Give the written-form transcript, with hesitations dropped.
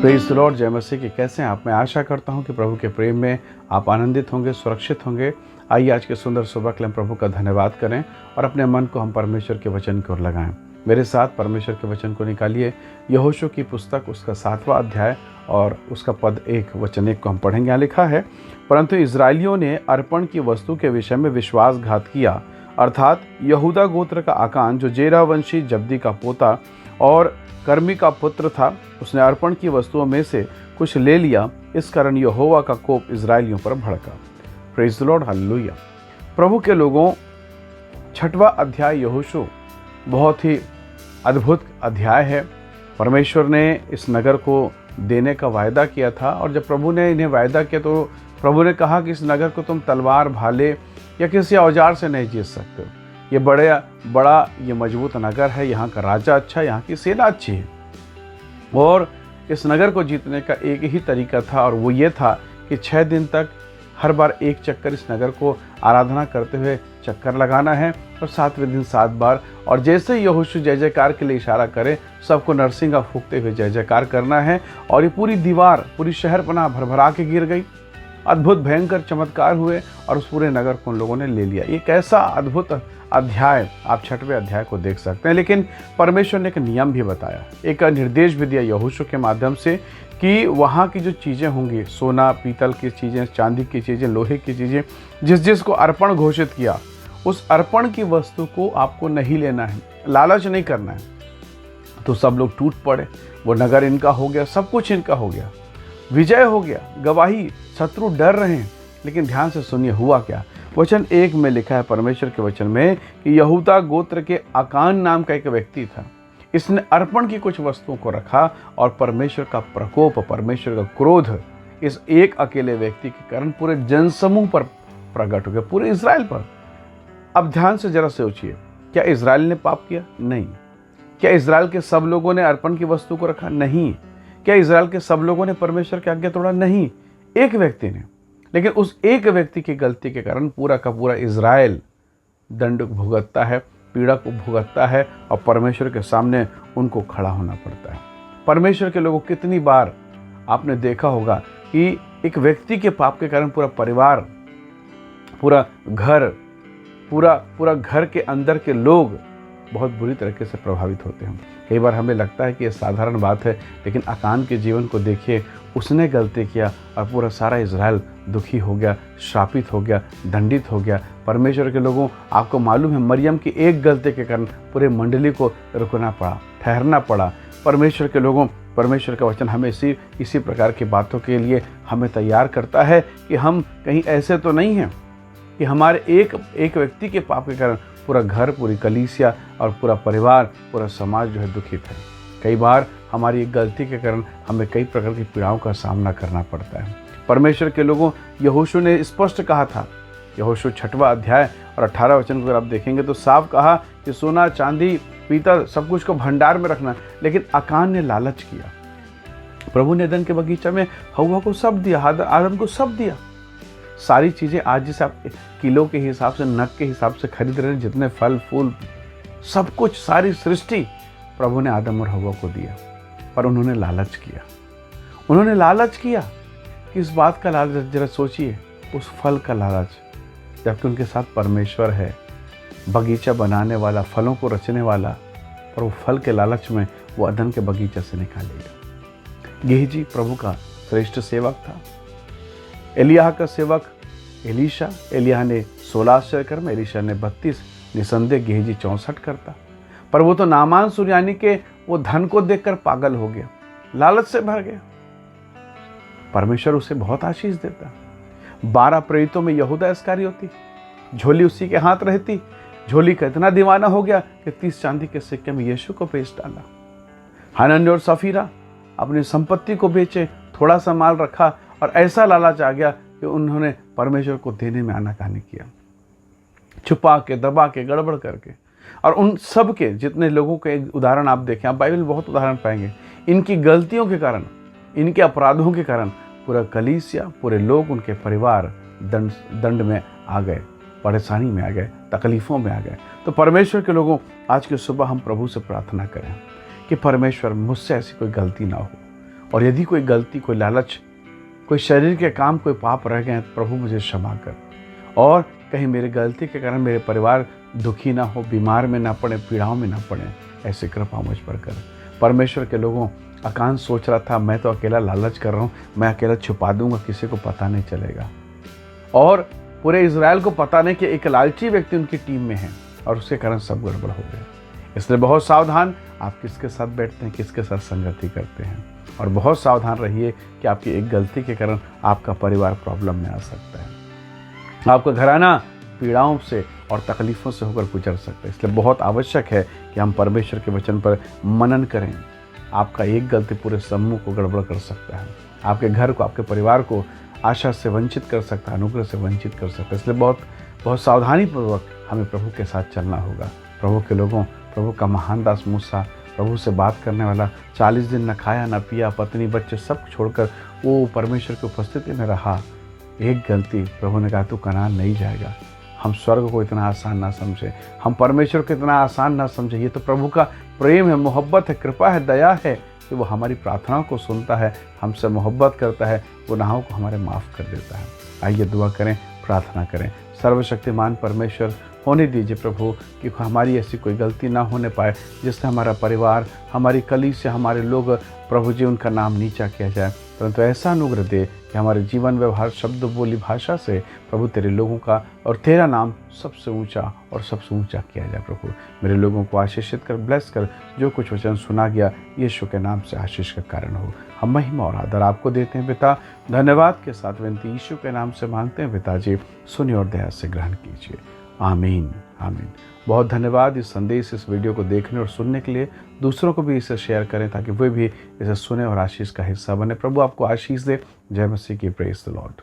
Praise the Lord, जय मसीह की। कैसे हैं आप? मैं आशा करता हूं कि प्रभु के प्रेम में आप आनंदित होंगे, सुरक्षित होंगे। आइए आज के सुंदर सुबह के लिए हम प्रभु का धन्यवाद करें और अपने मन को हम परमेश्वर के वचन की ओर लगाएं। मेरे साथ परमेश्वर के वचन को निकालिए। यहोशू की पुस्तक उसका 7वां अध्याय और उसका पद 1 वचन 1 को हम पढ़ेंगे। यहाँ लिखा है, परंतु इस्राएलियों ने अर्पण की वस्तु के विषय में विश्वासघात किया, अर्थात यहूदा गोत्र का आकान जो जेरा वंशी जब्दी का पोता और कर्मी का पुत्र था, उसने अर्पण की वस्तुओं में से कुछ ले लिया। इस कारण यहोवा का कोप इस्राएलियों पर भड़का। Praise the lord, hallelujah. प्रभु के लोगों, 6वां अध्याय यहोशू बहुत ही अद्भुत अध्याय है। परमेश्वर ने इस नगर को देने का वायदा किया था और जब प्रभु ने इन्हें वायदा किया तो प्रभु ने कहा कि इस नगर को तुम तलवार, भाले या किसी औजार से नहीं जीत सकते हो। ये बड़ा ये मजबूत नगर है, यहाँ का राजा अच्छा, यहाँ की सेना अच्छी है। और इस नगर को जीतने का एक ही तरीका था और वो ये था कि 6 दिन तक हर बार एक चक्कर इस नगर को आराधना करते हुए चक्कर लगाना है और 7वें दिन 7 बार। और जैसे ही यहोशू जय जयकार के लिए इशारा करे, सबको नरसिंगा फूंकते हुए जय जयकार करना है। और ये पूरी दीवार, पूरी शहर पनाह भरभरा के गिर गई। अद्भुत भयंकर चमत्कार हुए और उस पूरे नगर को उन लोगों ने ले लिया। ये कैसा अद्भुत अध्याय आप 6वें अध्याय को देख सकते हैं। लेकिन परमेश्वर ने एक नियम भी बताया, एक निर्देश भी दिया यहोशू के माध्यम से कि वहाँ की जो चीज़ें होंगी, सोना पीतल की चीज़ें, चांदी की चीज़ें, लोहे की चीज़ें, जिस को अर्पण घोषित किया, उस अर्पण की वस्तु को आपको नहीं लेना है, लालच नहीं करना है। तो सब लोग टूट पड़े। वो नगर इनका हो गया, सब कुछ इनका हो गया, विजय हो गया, गवाही, शत्रु डर रहे हैं। लेकिन ध्यान से सुनिए हुआ क्या। वचन 1 में लिखा है परमेश्वर के वचन में कि यहूदा गोत्र के आकान नाम का एक व्यक्ति था। इसने अर्पण की कुछ वस्तुओं को रखा और परमेश्वर का प्रकोप, परमेश्वर का क्रोध इस एक अकेले व्यक्ति के कारण पूरे जनसमूह पर प्रकट हो गया, पूरे इज़राइल पर। अब ध्यान से जरा सोचिए, क्या इज़राइल ने पाप किया? नहीं। क्या इज़राइल के सब लोगों ने अर्पण की वस्तु को रखा? नहीं। क्या इज़राइल के सब लोगों ने परमेश्वर की आज्ञा तोड़ा? नहीं, एक व्यक्ति ने। लेकिन उस एक व्यक्ति की गलती के कारण पूरा का पूरा इज़राइल दंड भुगतता है, पीड़ा को भुगतता है और परमेश्वर के सामने उनको खड़ा होना पड़ता है। परमेश्वर के लोगों, कितनी बार आपने देखा होगा कि एक व्यक्ति के पाप के कारण पूरा परिवार, पूरा घर के अंदर के लोग बहुत बुरी तरीके से प्रभावित होते हैं। कई बार हमें लगता है कि ये साधारण बात है, लेकिन आकान के जीवन को देखिए। उसने गलती किया और पूरा सारा इज़राइल दुखी हो गया, श्रापित हो गया, दंडित हो गया। परमेश्वर के लोगों, आपको मालूम है, मरियम की एक गलती के कारण पूरे मंडली को रुकना पड़ा, ठहरना पड़ा। परमेश्वर के लोगों, परमेश्वर का वचन हमें इसी प्रकार की बातों के लिए हमें तैयार करता है कि हम कहीं ऐसे तो नहीं हैं कि हमारे एक व्यक्ति के पाप के कारण पूरा घर, पूरी कलीसिया और पूरा परिवार, पूरा समाज जो है दुखित है। कई बार हमारी एक गलती के कारण हमें कई प्रकार की पीड़ाओं का सामना करना पड़ता है। परमेश्वर के लोगों, यहोशू ने स्पष्ट कहा था, यहोशू 6वां अध्याय और 18 वचन को अगर आप देखेंगे तो साफ कहा कि सोना, चांदी, पीतल सब कुछ को भंडार में रखना। लेकिन आकान ने लालच किया। प्रभु ने एदन के बगीचा में हव्वा को सब दिया, आदम को सब दिया। सारी चीज़ें आज जैसे आप किलो के हिसाब से, नग के हिसाब से खरीद रहे हैं, जितने फल फूल सब कुछ, सारी सृष्टि प्रभु ने आदम और हव्वा को दिया। पर उन्होंने लालच किया। उन्होंने लालच किया। किस बात का लालच? जरा सोचिए, उस फल का लालच, जबकि उनके साथ परमेश्वर है, बगीचा बनाने वाला, फलों को रचने वाला, पर वो फल के लालच में वो अदन के बगीचा से निकालेगा। गेहजी प्रभु का श्रेष्ठ सेवक था। एलियाह का सेवक एलीशा, एलियाह ने 16 आश्चर्य कर्म, एलीशा ने 32, निसंदेह गेहजी 64 करता। पर वो तो नामान सुरयानी के वो धन को देखकर पागल हो गया, लालच से भर गया। परमेश्वर उसे बहुत आशीष देता। 12 प्रेरितों में यहूदा इस्करियोती, झोली उसी के हाथ रहती। झोली का इतना दीवाना हो गया कि 30 चांदी के सिक्के में यीशु को बेच डाला। हनन्याह और सफीरा अपनी संपत्ति को बेचे, थोड़ा सा माल रखा और ऐसा लालच आ गया कि उन्होंने परमेश्वर को देने में आनाकानी किया, छुपा के, दबा के, गड़बड़ करके। और उन सब के जितने लोगों के उदाहरण आप देखें, आप बाइबल में बहुत उदाहरण पाएंगे। इनकी गलतियों के कारण, इनके अपराधों के कारण पूरा कलीसिया, पूरे लोग, उनके परिवार दंड में आ गए, परेशानी में आ गए, तकलीफ़ों में आ गए। तो परमेश्वर के लोगों, आज की सुबह हम प्रभु से प्रार्थना करें कि परमेश्वर, मुझसे ऐसी कोई गलती ना हो। और यदि कोई गलती, कोई लालच, कोई शरीर के काम, कोई पाप रह गए तो प्रभु मुझे क्षमा कर। और कहीं मेरी गलती के कारण मेरे परिवार दुखी ना हो, बीमार में ना पड़े, पीड़ाओं में ना पड़े, ऐसी कृपा मुझ पर कर। परमेश्वर के लोगों, अकान सोच रहा था मैं तो अकेला लालच कर रहा हूँ, मैं अकेला छुपा दूंगा, किसी को पता नहीं चलेगा। और पूरे इजराइल को पता नहीं कि एक लालची व्यक्ति उनकी टीम में है और उसके कारण सब गड़बड़ हो गया। इसलिए बहुत सावधान आप किसके साथ बैठते हैं, किसके साथ संगति करते हैं। और बहुत सावधान रहिए कि आपकी एक गलती के कारण आपका परिवार प्रॉब्लम में आ सकता है, आपका घराना पीड़ाओं से और तकलीफ़ों से होकर गुजर सकता है। इसलिए बहुत आवश्यक है कि हम परमेश्वर के वचन पर मनन करें। आपका एक गलती पूरे समूह को गड़बड़ कर सकता है, आपके घर को, आपके परिवार को आशा से वंचित कर सकता है, अनुग्रह से वंचित कर सकता है। इसलिए बहुत सावधानी पूर्वक हमें प्रभु के साथ चलना होगा। प्रभु के लोगों, प्रभु का महान दास मूसा, प्रभु से बात करने वाला, 40 दिन न खाया न पिया, पत्नी बच्चे सब छोड़कर वो परमेश्वर की उपस्थिति में रहा। एक गलती, प्रभु ने कहा तू कनान नहीं जाएगा। हम स्वर्ग को इतना आसान ना समझे, हम परमेश्वर को इतना आसान ना समझे। ये तो प्रभु का प्रेम है, मोहब्बत है, कृपा है, दया है कि वो हमारी प्रार्थनाओं को सुनता है, हमसे मोहब्बत करता है, गुनाहों को हमारे माफ़ कर देता है। आइए दुआ करें, प्रार्थना करें। सर्वशक्तिमान परमेश्वर, होने दीजिए प्रभु कि हमारी ऐसी कोई गलती ना होने पाए जिससे हमारा परिवार, हमारी कलीसिया से हमारे लोग प्रभु जी उनका नाम नीचा किया जाए, परंतु ऐसा अनुग्रह दे कि हमारे जीवन व्यवहार, शब्द, बोली, भाषा से प्रभु तेरे लोगों का और तेरा नाम सबसे ऊंचा और सबसे ऊंचा किया जाए। प्रभु मेरे लोगों को आशीषित कर, ब्लेस कर। जो कुछ वचन सुना गया यीशु के नाम से आशीष का कारण हो। हम महिमा और आदर आपको देते हैं पिता। धन्यवाद के साथ विनती यीशु के नाम से मांगते हैं पिताजी, सुनिए और दया से ग्रहण कीजिए। आमीन, आमीन। बहुत धन्यवाद इस संदेश, इस वीडियो को देखने और सुनने के लिए। दूसरों को भी इसे शेयर करें ताकि वे भी इसे सुने और आशीष का हिस्सा बने। प्रभु आपको आशीष दे। जय मसीह की। Praise the Lord.